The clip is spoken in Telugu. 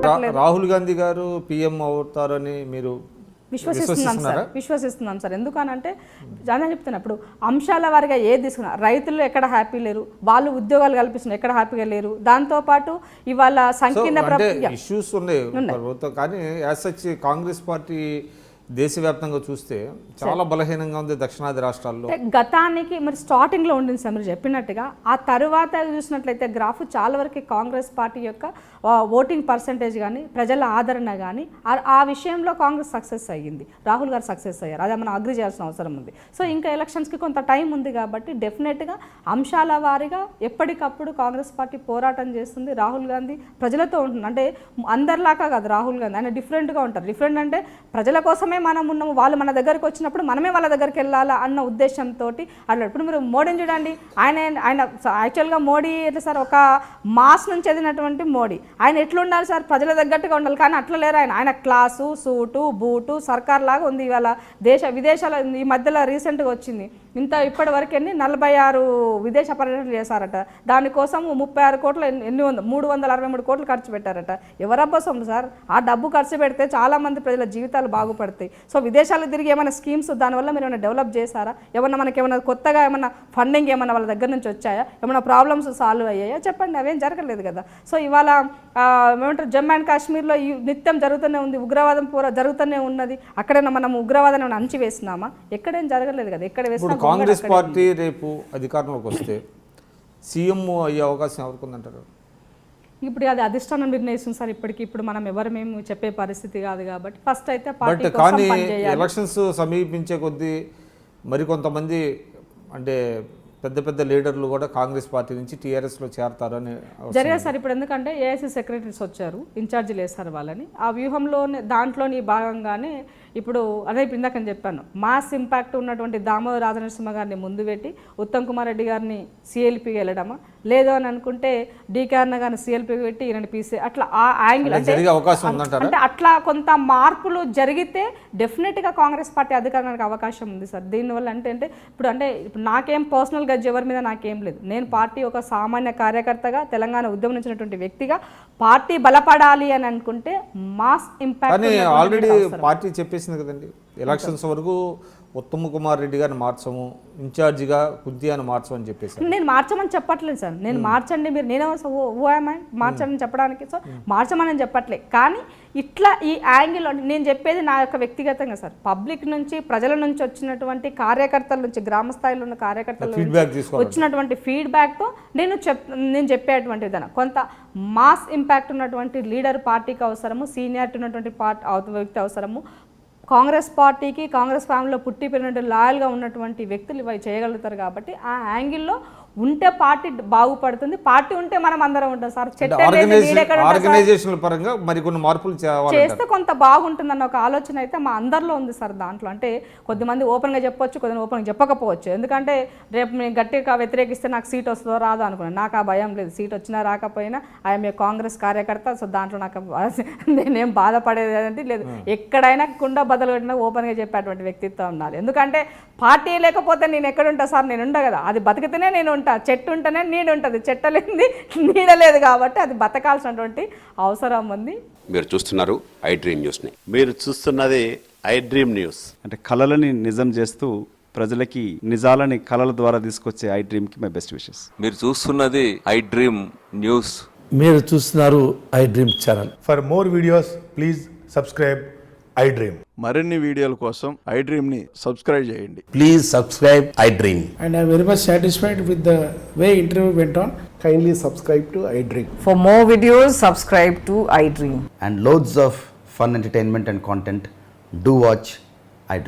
చెప్పట్లేదు. రాహుల్ గాంధీ గారు పీఎం అవుతారని మీరు విశ్వసిస్తున్నాం సార్. ఎందుకనంటే అదే చెప్తున్నా, ఇప్పుడు అంశాల వారిగా ఏది తీసుకున్నా, రైతులు ఎక్కడ హ్యాపీ లేరు, వాళ్ళు ఉద్యోగాలు కల్పిస్తున్నారు ఎక్కడ హ్యాపీగా లేరు. దాంతోపాటు ఇవాళ సంకీర్ణ ఇష్యూస్ ఉన్నాయి కానీ యాజ్ సచ్ కాంగ్రెస్ పార్టీ దేశవ్యాప్తంగా చూస్తే చాలా బలహీనంగా ఉంది దక్షిణాది రాష్ట్రాల్లో. గతానికి మరి స్టార్టింగ్లో ఉండింది సార్ మీరు చెప్పినట్టుగా. ఆ తర్వాత చూసినట్లయితే గ్రాఫ్ చాలా వరకు కాంగ్రెస్ పార్టీ యొక్క ఓటింగ్ పర్సంటేజ్ కానీ ప్రజల ఆదరణ కానీ ఆ విషయంలో కాంగ్రెస్ సక్సెస్ అయ్యింది, రాహుల్ గారు సక్సెస్ అయ్యారు. అదే మనం అగ్రి చేయాల్సిన అవసరం ఉంది. సో ఇంకా ఎలక్షన్స్కి కొంత టైం ఉంది కాబట్టి డెఫినెట్గా అంశాల వారీగా ఎప్పటికప్పుడు కాంగ్రెస్ పార్టీ పోరాటం చేస్తుంది. రాహుల్ గాంధీ ప్రజలతో ఉంటుంది, అంటే అందరిలాగా కాదు రాహుల్ గాంధీ, ఆయన డిఫరెంట్గా ఉంటారు. డిఫరెంట్ అంటే ప్రజల కోసమే మనం ఉన్నాము, వాళ్ళు మన దగ్గరికి వచ్చినప్పుడు మనమే వాళ్ళ దగ్గరికి వెళ్ళాలా అన్న ఉద్దేశంతో అట్లా. ఇప్పుడు మీరు మోడీని చూడండి, ఆయన యాక్చువల్గా మోడీ ఎట్లా సార్, ఒక మాస్ నుంచి ఎదిగినటువంటి మోడీ. ఆయన ఎట్లా ఉండాలి సార్, ప్రజల తగ్గట్టుగా ఉండాలి. కానీ అట్లా లేరు ఆయన క్లాసు, సూటు, బూటు, సర్కార్ లాగా ఉంది. ఇవాళ విదేశాల ఈ మధ్యలో రీసెంట్గా వచ్చింది ఇప్పటి వరకు 46 విదేశ పర్యటనలు చేశారట. దానికోసం 36 కోట్లు 363 కోట్లు ఖర్చు పెట్టారట. ఎవరబ్బా సొమ్ము సార్, ఆ డబ్బు ఖర్చు పెడితే చాలామంది ప్రజల జీవితాలు బాగుపడతాయి. సో విదేశాలకు తిరిగి ఏమైనా స్కీమ్స్ దానివల్ల మీరు ఏమైనా డెవలప్ చేశారా? మనకి ఏమైనా కొత్తగా ఏమైనా ఫండింగ్ ఏమైనా వాళ్ళ దగ్గర నుంచి వచ్చాయా? ఏమైనా ప్రాబ్లమ్స్ సాల్వ్ అయ్యాయా? చెప్పండి, అవేం జరగలేదు కదా. సో ఇవాళ ఏమంటారు, జమ్మూ అండ్ కాశ్మీర్లో నిత్యం జరుగుతూనే ఉంది, ఉగ్రవాదం జరుగుతూనే ఉన్నది. అక్కడైనా మనం ఉగ్రవాదాన్ని అణచివేసినామా? ఎక్కడేం జరగలేదు కదా. ఎక్కడ వేసినా కాంగ్రెస్ పార్టీ రేపు అధికారంలోకి వస్తే సీఎం అయ్యే అవకాశం ఎవరికి ఉందంటారు? ఇప్పుడు అది అధిష్టానం నిర్ణయిస్తుంది సార్. ఇప్పుడు మనం మేము చెప్పే పరిస్థితి కాదు కాబట్టి ఫస్ట్ అయితే పార్టీ కానీ ఎలక్షన్స్ సమీపించే కొద్దీ మరికొంతమంది అంటే పెద్ద పెద్ద లీడర్లు కూడా కాంగ్రెస్ పార్టీ నుంచి టీఆర్ఎస్లో చేరతారని జరిగారు సార్. ఇప్పుడు ఎందుకంటే ఏఐసీ సెక్రటరీస్ వచ్చారు, ఇన్ఛార్జీలు వేస్తారు వాళ్ళని. ఆ వ్యూహంలోనే దాంట్లోని భాగంగానే ఇప్పుడు ఇందాక నేను చెప్పాను, మాస్ ఇంపాక్ట్ ఉన్నటువంటి దామోదర రాజనరసింహ గారిని ముందు పెట్టి ఉత్తమ్ కుమార్ రెడ్డి గారిని సిఎల్పీకి వెళ్ళడమా, లేదు అని అనుకుంటే డీకే అన్న గారిని సిఎల్పీకి పెట్టి ఈయన పీసీ, అట్లా ఆ యాంగిల్ అంటే అట్లా కొంత మార్పులు జరిగితే డెఫినెట్గా కాంగ్రెస్ పార్టీ అధికారానికి అవకాశం ఉంది సార్. దీనివల్ల అంటే ఇప్పుడు నాకేం పర్సనల్గా ఎవరి మీద నాకేం లేదు. నేను పార్టీ ఒక సామాన్య కార్యకర్తగా తెలంగాణ ఉద్యమం నుంచినటువంటి వ్యక్తిగా పార్టీ బలపడాలి అని అనుకుంటే మాస్ ఇంపాక్ట్ ఆల్రెడీ పార్టీ చెప్పేసింది కదండి, ఎలక్షన్స్ వరకు ఉత్తమ్ కుమార్ రెడ్డి గారిని మార్చము, ఇన్ఛార్జిగా కుంతియాను మార్చమని చెప్పేసి. నేను మార్చమని చెప్పట్లేదు సార్, నేను మార్చండి మీరు, నేనే మార్చండి చెప్పడానికి. సో మార్చమని చెప్పట్లేదు, కానీ ఇట్లా ఈ యాంగిల్ నేను చెప్పేది నా యొక్క వ్యక్తిగతంగా సార్. పబ్లిక్ నుంచి ప్రజల నుంచి వచ్చినటువంటి కార్యకర్తల నుంచి, గ్రామ స్థాయిలో ఉన్న కార్యకర్తల నుంచి వచ్చినటువంటి ఫీడ్బ్యాక్తో నేను చెప్పేటువంటి విధానం కొంత మాస్ ఇంపాక్ట్ ఉన్నటువంటి లీడర్ పార్టీకి అవసరము, సీనియారిటీ ఉన్నటువంటి వ్యక్తి అవసరము. కాంగ్రెస్ పార్టీకి, కాంగ్రెస్ ఫ్యామిలీలో పుట్టి పెరిగినట్టు లాయల్గా ఉన్నటువంటి వ్యక్తులు ఇవి చేయగలుగుతారు కాబట్టి ఆ యాంగిల్లో ఉంటే పార్టీ బాగుపడుతుంది. పార్టీ ఉంటే మనం అందరం ఉంటాం సార్. ఆర్గనైజేషనల్ పరంగా మరికొన్ని మార్పులు చేస్తే కొంత బాగుంటుందన్న ఒక ఆలోచన అయితే మా అందరిలో ఉంది సార్. దాంట్లో అంటే కొద్దిమంది ఓపెన్గా చెప్పొచ్చు, కొద్దిమంది ఓపెన్గా చెప్పకపోవచ్చు. ఎందుకంటే రేపు నేను గట్టిగా వ్యతిరేకిస్తే నాకు సీట్ వస్తుందో రాదో అనుకున్నాను. నాకు ఆ భయం లేదు, సీట్ వచ్చినా రాకపోయినా ఐఎమ్ ఏ కాంగ్రెస్ కార్యకర్త. సో దాంట్లో నాకు నేనేం బాధపడేది అంటే లేదు. ఎక్కడైనా కుండ బదులు పెట్టినా ఓపెన్గా చెప్పేటువంటి వ్యక్తిత్వం ఉండాలి. ఎందుకంటే పార్టీ లేకపోతే నేను ఎక్కడుంటా సార్, నేను ఉండ కదా. అది బతికితేనే నేను ఉంటా, చెట్టు ఉంటేనే నీడ ఉంటుంది, చెట్టలేంది నీడ లేదు. కాబట్టి అది బతకాల్సినటువంటి అవసరం ఉంది. మీరు చూస్తున్నారు ఐ డ్రీమ్ న్యూస్ని. మీరు చూస్తున్నది ఐ డ్రీమ్ న్యూస్. అంటే కళలని నిజం చేస్తూ ప్రజలకి నిజాలని కళల ద్వారా తీసుకొచ్చే ఐ డ్రీమ్కి మై బెస్ట్ విషెస్. మీరు చూస్తున్నది ఐ డ్రీమ్ న్యూస్. మీరు చూస్తున్నారు I dream channel. For more videos please subscribe I dream. మరిన్ని వీడియోల కోసం ఐ డ్రీమ్ ని సబ్స్క్రైబ్ చేయండి. Please subscribe I dream. And I am very much satisfied with the way interview went on. Kindly subscribe to I Dream. For more videos, subscribe to I Dream. And loads of fun entertainment and content. Do watch I Dream.